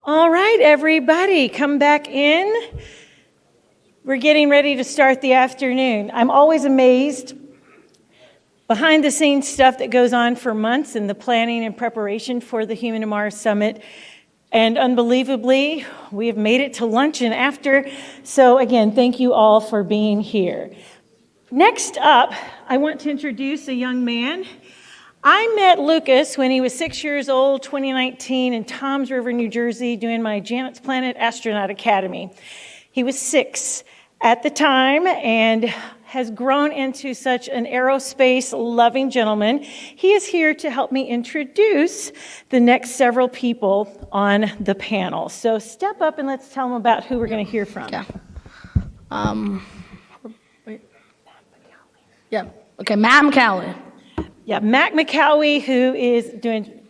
All right, everybody, come back in. We're getting ready to start the afternoon. I'm always amazed behind the scenes stuff that goes on for months in the planning and preparation for the Human to Mars Summit. And unbelievably, we have made it to lunch and after. So again, thank you all for being here. Next up, I want to introduce a young man. I met Lucas when he was 6 years old, 2019, in Toms River, New Jersey, doing my Janet's Planet Astronaut Academy. He was 6 at the time and has grown into such an aerospace-loving gentleman. He is here to help me introduce the next several people on the panel. So step up and let's tell them about who we're going to hear from. Matt Malkawi. Yeah, Matt Malkawi, who is doing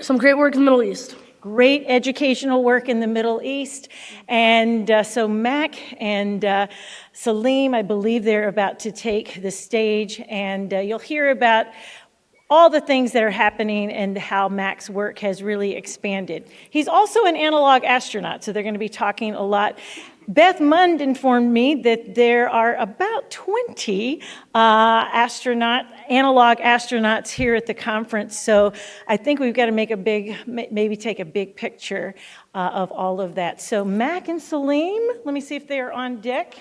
Some great work in the Middle East. great educational work in the Middle East. And so Mac and Salim, I believe they're about to take the stage, and you'll hear about all the things that are happening and how Mac's work has really expanded. He's also an analog astronaut, so they're going to be talking a lot. Beth Mund informed me that there are about 20 analog astronauts here at the conference, so I think we've got to make maybe take a big picture of all of that. So Mac and Salim, let me see if they are on deck.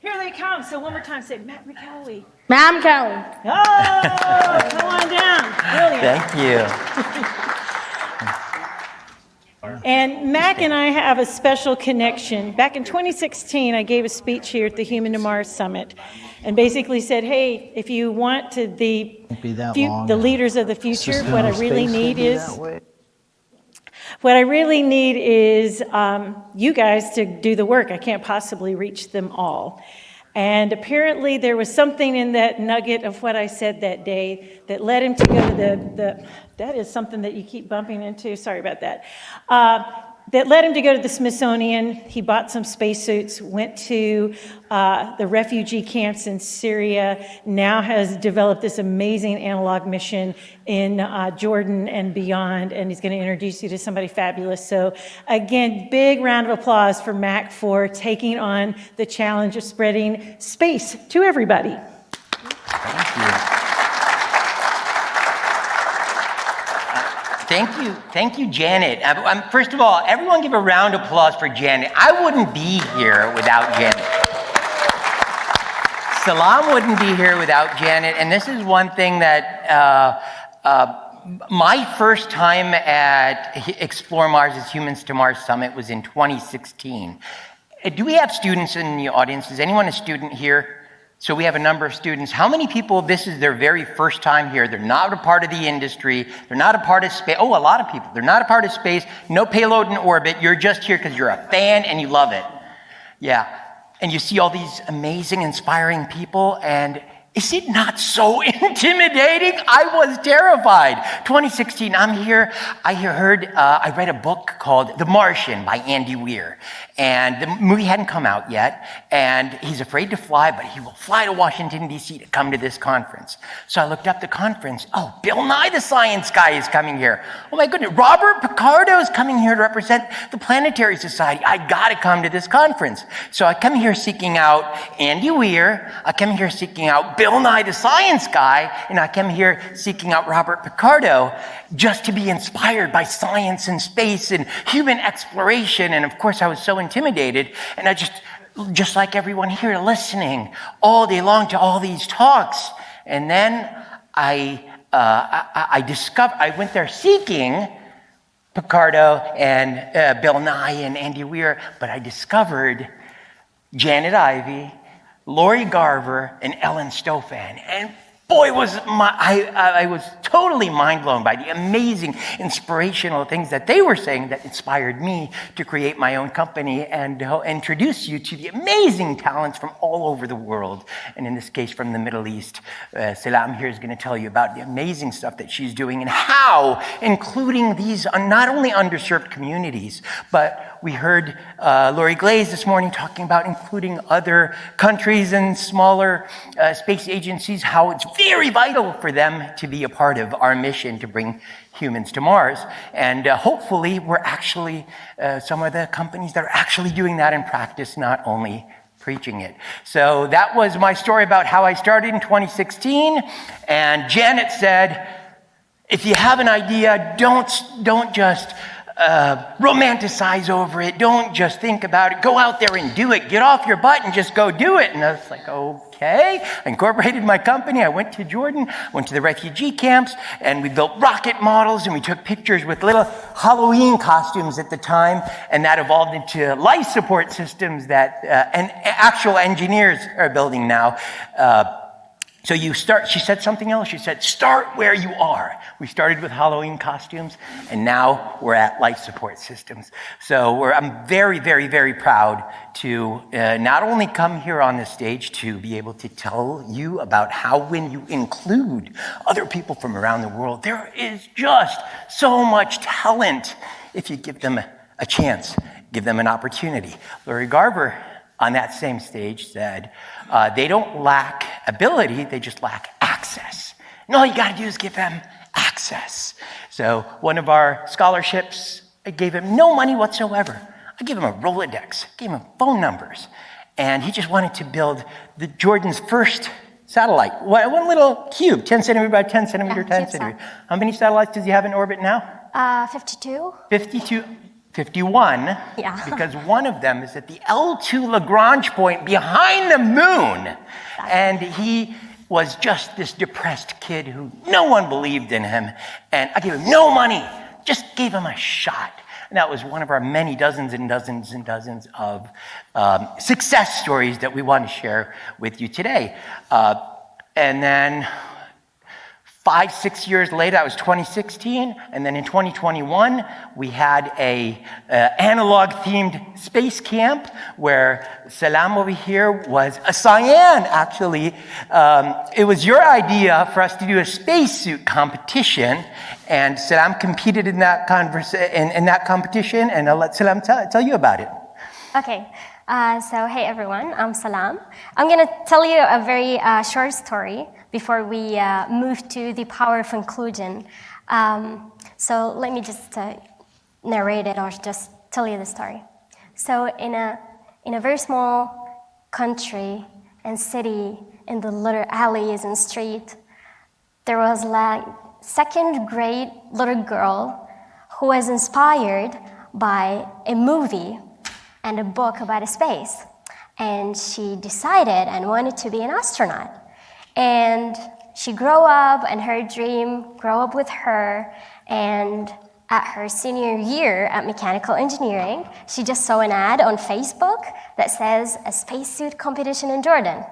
Here they come. So one more time, say Matt Malkawi. Matt Malkawi. Oh, come on down. Brilliant. Thank you. And Mac and I have a special connection. Back in 2016, I gave a speech here at the Human to Mars Summit and basically said, hey, if you want to the leaders of the future, what I really need is you guys to do the work. I can't possibly reach them all. And apparently there was something in that nugget of what I said that day that led him to go to that is something that you keep bumping into, sorry about that, that led him to go to the Smithsonian. He bought some spacesuits, went to the refugee camps in Syria, now has developed this amazing analog mission in Jordan and beyond, and he's going to introduce you to somebody fabulous. So again, big round of applause for Mac for taking on the challenge of spreading space to everybody. Thank you. Thank you, Janet. First of all, everyone give a round of applause for Janet. I wouldn't be here without Janet. Salam wouldn't be here without Janet. And this is one thing that my first time at Explore Mars' Humans to Mars Summit was in 2016. Do we have students in the audience? Is anyone a student here? So we have a number of students. How many people, this is their very first time here? They're not a part of the industry. They're not a part of space. Oh, a lot of people. They're not a part of space. No payload in orbit. You're just here because you're a fan and you love it. Yeah. And you see all these amazing, inspiring people, and is it not so intimidating? I was terrified. 2016, I'm here. I read a book called The Martian by Andy Weir. And the movie hadn't come out yet. And he's afraid to fly, but he will fly to Washington, D.C. to come to this conference. So I looked up the conference. Oh, Bill Nye the Science Guy is coming here. Oh my goodness, Robert Picardo is coming here to represent the Planetary Society. I gotta come to this conference. So I come here seeking out Andy Weir. I come here seeking out Bill Nye the Science Guy, and I come here seeking out Robert Picardo just to be inspired by science and space and human exploration. And of course I was so intimidated, and I just like everyone here, listening all day long to all these talks. And then I went there seeking Picardo and Bill Nye and Andy Weir, but I discovered Janet Ivey, Lori Garver, and Ellen Stofan. And boy, I was totally mind blown by the amazing, inspirational things that they were saying that inspired me to create my own company and to introduce you to the amazing talents from all over the world. And in this case, from the Middle East. Salam here is going to tell you about the amazing stuff that she's doing and how, including these not only underserved communities, but we heard Lori Glaze this morning talking about including other countries and smaller space agencies, how it's very vital for them to be a part of our mission to bring humans to Mars. And hopefully we're actually some of the companies that are actually doing that in practice, not only preaching it. So that was my story about how I started in 2016. And Janet said, if you have an idea, don't just romanticize over it. Don't just think about it. Go out there and do it. Get off your butt and just go do it. And I was like, okay. I incorporated my company. I went to Jordan, went to the refugee camps, and we built rocket models, and we took pictures with little Halloween costumes at the time, and that evolved into life support systems that and actual engineers are building now. So you start, she said something else. She said, start where you are. We started with Halloween costumes, and now we're at life support systems. So I'm very, very, very proud to not only come here on this stage to be able to tell you about how when you include other people from around the world, there is just so much talent if you give them a chance, give them an opportunity. Lori Garver on that same stage said, they don't lack ability, they just lack access. And all you gotta do is give them access. So one of our scholarships, I gave him no money whatsoever. I gave him a Rolodex, gave him phone numbers, and he just wanted to build Jordan's first satellite. One little cube, 10 centimeter by 10 centimeter, 10 centimeter. How many satellites does he have in orbit now? 52. 51, Yeah. because one of them is at the L2 Lagrange point behind the moon. And he was just this depressed kid who no one believed in him. And I gave him no money, just gave him a shot. And that was one of our many dozens and dozens and dozens of success stories that we want to share with you today. And then 5-6 years later, that was 2016, and then in 2021, we had a analog-themed space camp where Salam over here was a Cyan, actually. It was your idea for us to do a spacesuit competition, and Salam competed in that competition, and I'll let Salam tell you about it. Okay. So, hey everyone, I'm Salam. I'm going to tell you a very short story before we move to the power of inclusion. So let me just narrate it or just tell you the story. So in a very small country and city, in the little alleys and street, there was like second grade little girl who was inspired by a movie and a book about space. And she decided and wanted to be an astronaut. And she grew up, and her dream grew up with her. And at her senior year at mechanical engineering, she just saw an ad on Facebook that says a spacesuit competition in Jordan.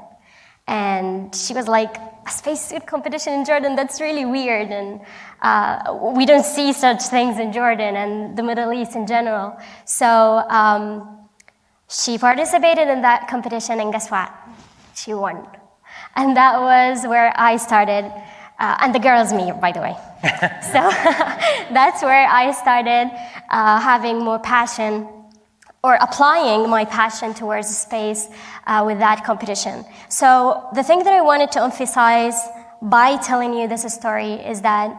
And she was like, a spacesuit competition in Jordan, that's really weird. And we don't see such things in Jordan and the Middle East in general. So she participated in that competition, and guess what? She won. And that was where I started, and the girl's me, by the way. So that's where I started having more passion, or applying my passion towards space with that competition. So the thing that I wanted to emphasize by telling you this story is that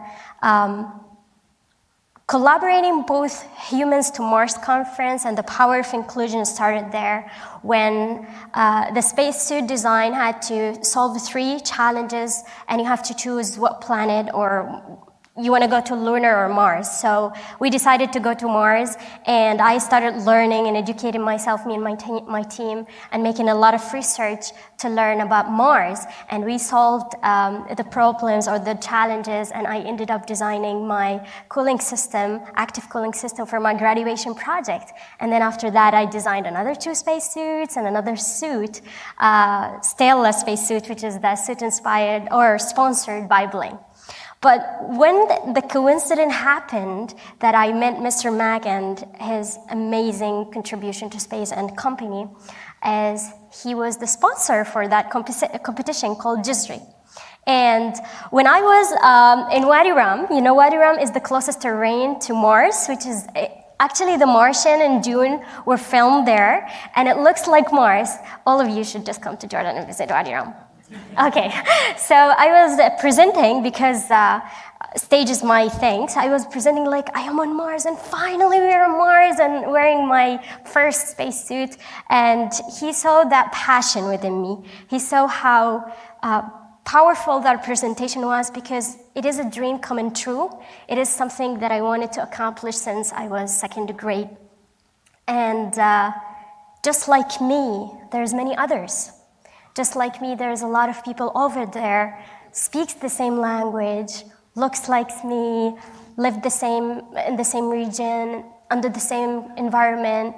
collaborating both Humans to Mars conference and the power of inclusion started there when the spacesuit design had to solve 3 challenges, and you have to choose what planet or you want to go to Lunar or Mars. So we decided to go to Mars, and I started learning and educating myself, me and my team, and making a lot of research to learn about Mars. And we solved the problems or the challenges, and I ended up designing my cooling system, active cooling system, for my graduation project. And then after that, I designed another 2 spacesuits and another suit, Stella spacesuit, which is the suit inspired or sponsored by BLINC. But when the coincidence happened that I met Mr. Mack and his amazing contribution to space and company, as he was the sponsor for that competition called JISRI. And when I was in Wadi Rum, you know Wadi Rum is the closest terrain to Mars, which is Actually, The Martian and Dune were filmed there, and it looks like Mars. All of you should just come to Jordan and visit Wadi Rum. Okay, so I was presenting because stage is my thing. So I was presenting like I am on Mars, and finally we're on Mars, and wearing my first spacesuit. And he saw that passion within me. He saw how powerful that presentation was, because it is a dream coming true. It is something that I wanted to accomplish since I was second grade. And just like me, there's many others. Just like me, there's a lot of people over there, speaks the same language, looks like me, live in the same region, under the same environment,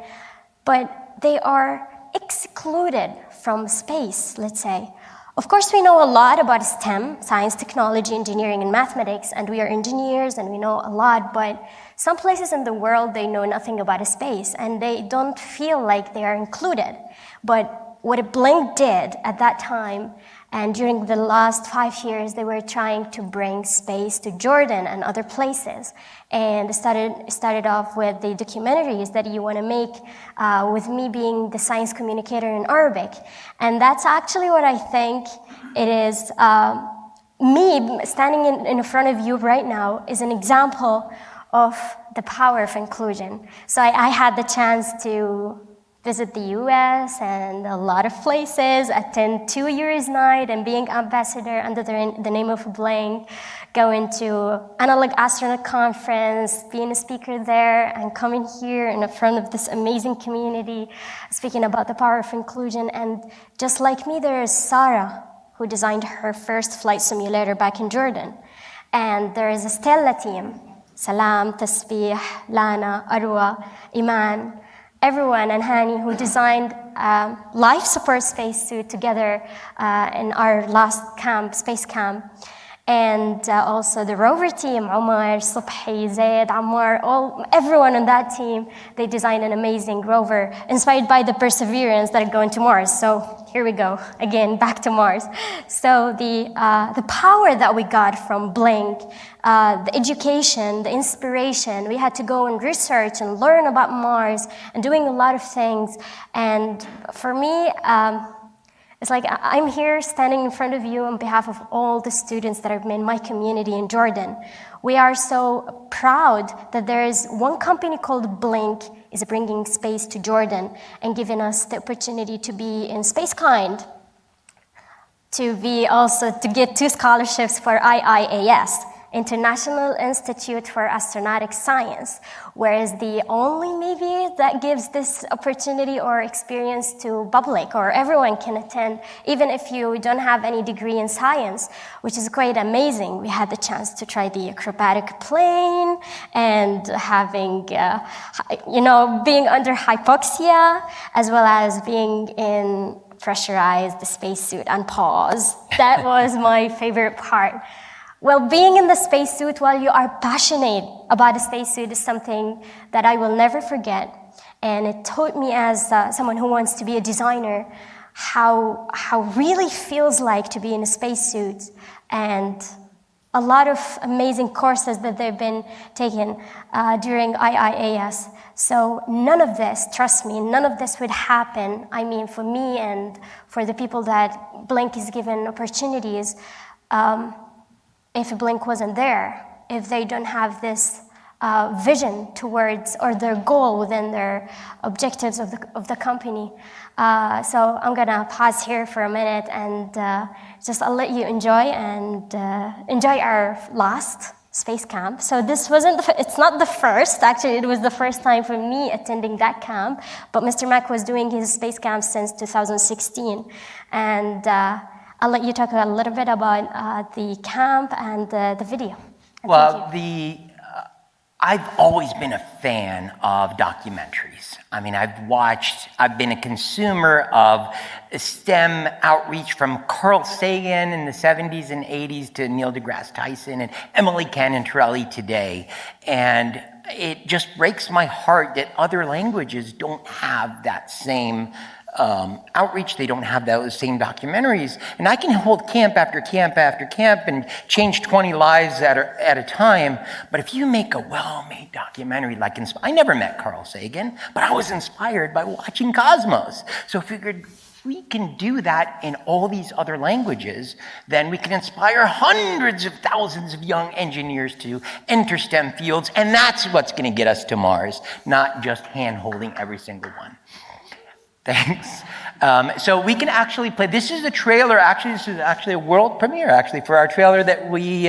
but they are excluded from space, let's say. Of course, we know a lot about STEM, science, technology, engineering, and mathematics, and we are engineers and we know a lot, but some places in the world, they know nothing about space, and they don't feel like they are included. But what BLINC did at that time, and during the last 5 years, they were trying to bring space to Jordan and other places. And started off with the documentaries that you want to make, with me being the science communicator in Arabic. And that's actually what I think it is. Me standing in front of you right now is an example of the power of inclusion. So I had the chance to visit the US and a lot of places, attend 2 years night and being ambassador under the name of BLINC, going to Analog Astronaut Conference, being a speaker there, and coming here in front of this amazing community, speaking about the power of inclusion. And just like me, there is Sarah, who designed her first flight simulator back in Jordan. And there is a Stella team, Salam, Tasbih, Lana, Arwa, Iman, everyone, and Hani, who designed life support spacesuit together in our last camp, space camp. And also the rover team, Omar, Subhi, Zaid, Ammar, everyone on that team, they designed an amazing rover inspired by the Perseverance that are going to Mars. So here we go, again, back to Mars. So the power that we got from BLINC, the education, the inspiration, we had to go and research and learn about Mars and doing a lot of things. And for me, it's like I'm here standing in front of you on behalf of all the students that are in my community in Jordan. We are so proud that there is one company called BLINC is bringing space to Jordan and giving us the opportunity to be in SpaceKind, to get 2 scholarships for IIAS, International Institute for Astronautics Science, whereas the only maybe that gives this opportunity or experience to public, or everyone can attend, even if you don't have any degree in science, which is quite amazing. We had the chance to try the acrobatic plane and having, being under hypoxia, as well as being in pressurized spacesuit on pause. That was my favorite part. Well, being in the spacesuit while you are passionate about a spacesuit is something that I will never forget. And it taught me, as someone who wants to be a designer, how really feels like to be in a spacesuit, and a lot of amazing courses that they've been taking during IIAS. So none of this, trust me, none of this would happen, I mean, for me and for the people that BLINC is given opportunities, if BLINC wasn't there, if they don't have this vision towards, or their goal within their objectives of the company. So I'm gonna pause here for a minute and I'll let you enjoy our last space camp. So this it's not the first, actually it was the first time for me attending that camp, but Mr. Mack was doing his space camp since 2016. And I'll let you talk a little bit about the camp and the video. Well, I've always been a fan of documentaries. I mean, I've been a consumer of STEM outreach from Carl Sagan in the 70s and 80s to Neil deGrasse Tyson and Emily Cannon-Torelli today. And it just breaks my heart that other languages don't have that same outreach. They don't have those same documentaries. And I can hold camp after camp after camp and change 20 lives at a time. But if you make a well-made documentary like I never met Carl Sagan, but I was inspired by watching Cosmos. So I figured we can do that in all these other languages, then we can inspire hundreds of thousands of young engineers to enter STEM fields, and that's what's going to get us to Mars, not just hand-holding every single one. Thanks. So we can actually play. This is the trailer. Actually, this is actually a world premiere. Actually, for our trailer that we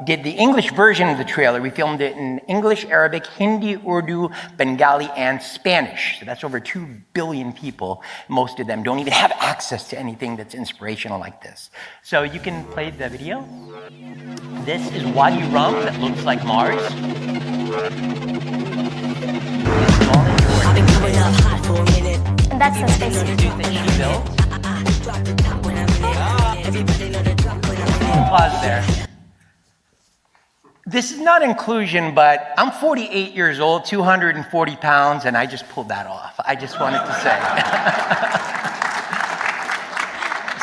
did the English version of the trailer. We filmed it in English, Arabic, Hindi, Urdu, Bengali, and Spanish. So that's over 2 billion people. Most of them don't even have access to anything that's inspirational like this. So you can play the video. This is Wadi Rum that looks like Mars. And that's the space. Pause there. This is not inclusion, but I'm 48 years old, 240 pounds, and I just pulled that off. I just wanted to say.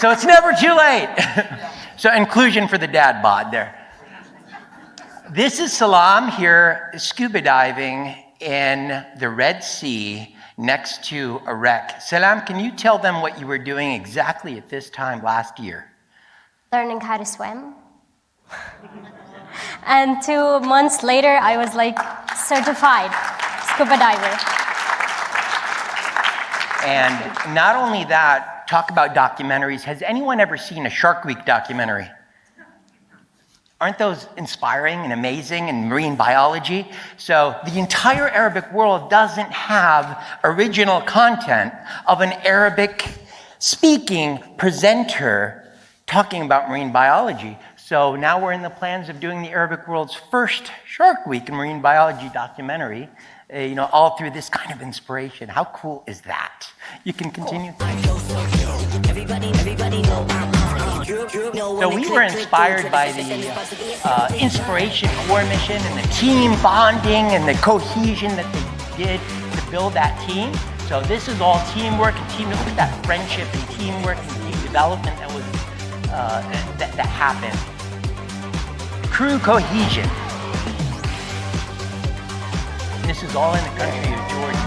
So it's never too late. So inclusion for the dad bod there. This is Salam here scuba diving in the Red Sea next to a wreck. Salam, can you tell them what you were doing exactly at this time last year? Learning how to swim. And 2 months later, I was like certified scuba diver. And not only that, talk about documentaries. Has anyone ever seen a Shark Week documentary? Aren't those inspiring and amazing in marine biology? So the entire Arabic world doesn't have original content of an Arabic-speaking presenter talking about marine biology. So now we're in the plans of doing the Arabic world's first Shark Week and marine biology documentary, all through this kind of inspiration. How cool is that? You can continue. So we were inspired by the Inspiration Core mission and the team bonding and the cohesion that they did to build that team. So this is all teamwork and team. Look at that friendship and teamwork and team development that was that happened. Crew cohesion. And this is all in the country of Jordan.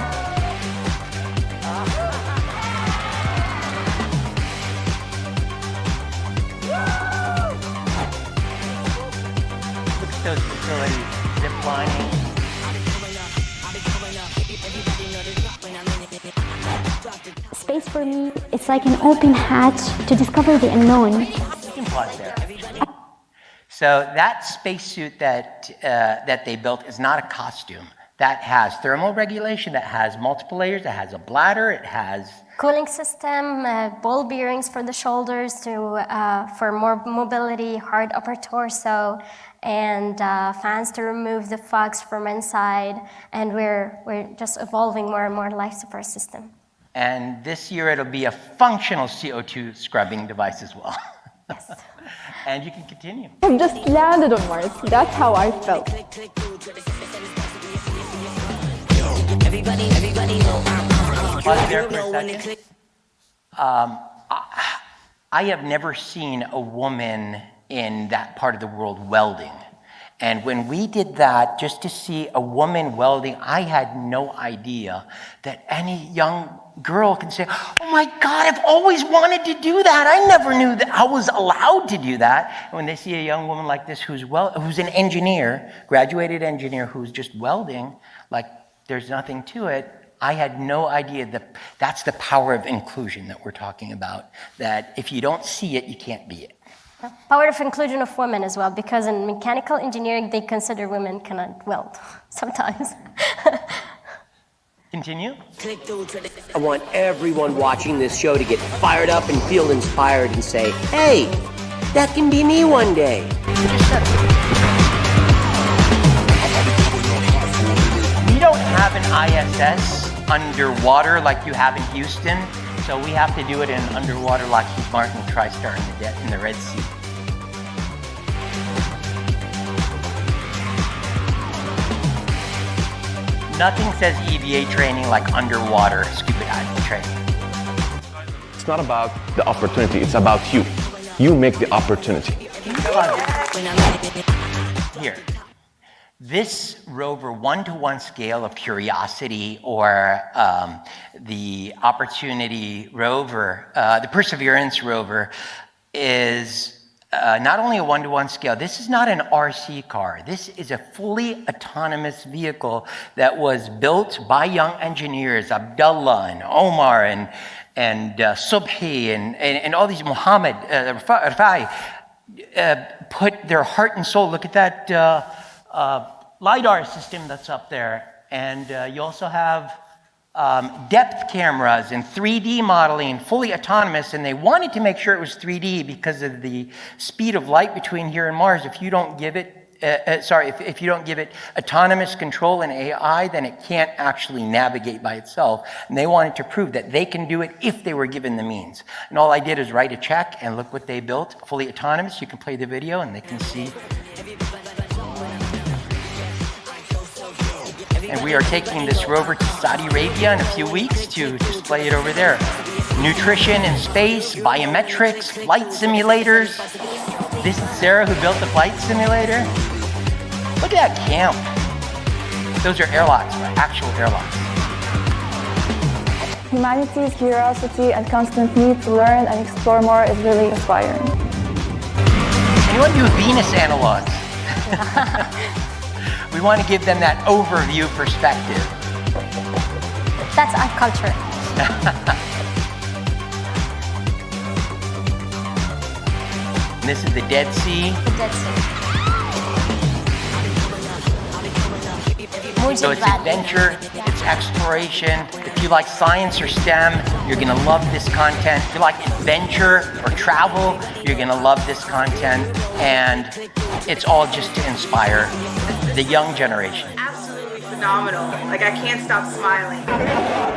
Look at those facilities, zip lining. Space for me, it's like an open hatch to discover the unknown. You can pause there. So that spacesuit that they built is not a costume. That has thermal regulation, that has multiple layers, that has a bladder, it has Cooling system, ball bearings for the shoulders for more mobility, hard upper torso, and fans to remove the fogs from inside. And we're just evolving more and more life support system. And this year it'll be a functional CO2 scrubbing device as well. Yes. And you can continue. I just landed on Mars. That's how I felt. Pause there for a second. I have never seen a woman in that part of the world welding. And when we did that, just to see a woman welding, I had no idea that any young girl can say, oh my God, I've always wanted to do that. I never knew that I was allowed to do that. And when they see a young woman like this who's an engineer, graduated engineer, who's just welding, like there's nothing to it, I had no idea that that's the power of inclusion that we're talking about, that if you don't see it, you can't be it. Power of inclusion of women as well, because in mechanical engineering, they consider women cannot weld sometimes. Continue. I want everyone watching this show to get fired up and feel inspired and say, hey, that can be me one day. We don't have an ISS underwater like you have in Houston, so we have to do it in underwater Lockheed Martin TriStar in the Red Sea. Nothing says EVA training like underwater scuba diving training. It's not about the opportunity, it's about you. You make the opportunity. Here. This rover one-to-one scale of Curiosity, or the Opportunity rover, the Perseverance rover, is not only a one-to-one scale. This is not an RC car. This is a fully autonomous vehicle that was built by young engineers, Abdullah and Omar and Subhi and all these, Muhammad, Rafai, put their heart and soul. Look at that LiDAR system that's up there. And you also have depth cameras and 3D modeling, fully autonomous, and they wanted to make sure it was 3D because of the speed of light between here and Mars. If you don't give it, if you don't give it autonomous control and AI, then it can't actually navigate by itself. And they wanted to prove that they can do it if they were given the means. And all I did is write a check, and look what they built, fully autonomous. You can play the video, and they can see. And we are taking this rover to Saudi Arabia in a few weeks to display it over there. Nutrition in space, biometrics, flight simulators. This is Sarah who built the flight simulator. Look at that camp. Those are airlocks, actual airlocks. Humanity's curiosity and constant need to learn and explore more is really inspiring. Anyone do Venus analogs? We want to give them that overview perspective. That's our culture. And this is the Dead Sea. The Dead Sea. So it's adventure, it's exploration. If you like science or STEM, you're going to love this content. If you like adventure or travel, you're going to love this content. And it's all just to inspire the young generation. Absolutely phenomenal. Like, I can't stop smiling.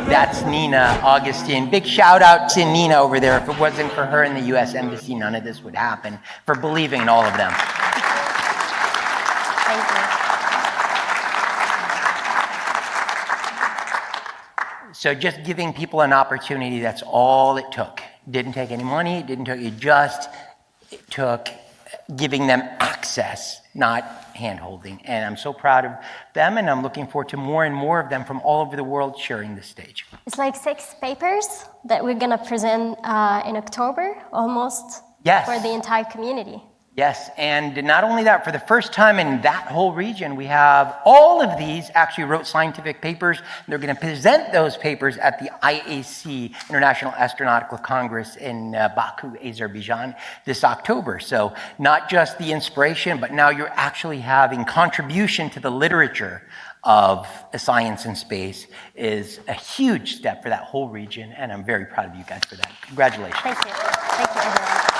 That's Nina Augustine. Big shout out to Nina over there. If it wasn't for her in the U.S. Embassy, none of this would happen, for believing in all of them. Thank you. So just giving people an opportunity, that's all it took. Didn't take any money, it took giving them access, not hand-holding. And I'm so proud of them, and I'm looking forward to more and more of them from all over the world sharing this stage. It's like 6 papers that we're going to present in October, almost, Yes. for the entire community. Yes, and not only that, for the first time in that whole region, we have all of these actually wrote scientific papers. They're going to present those papers at the IAC, International Astronautical Congress in Baku, Azerbaijan, this October. So not just the inspiration, but now you're actually having contribution to the literature of science and space is a huge step for that whole region, and I'm very proud of you guys for that. Congratulations. Thank you. Thank you, everyone.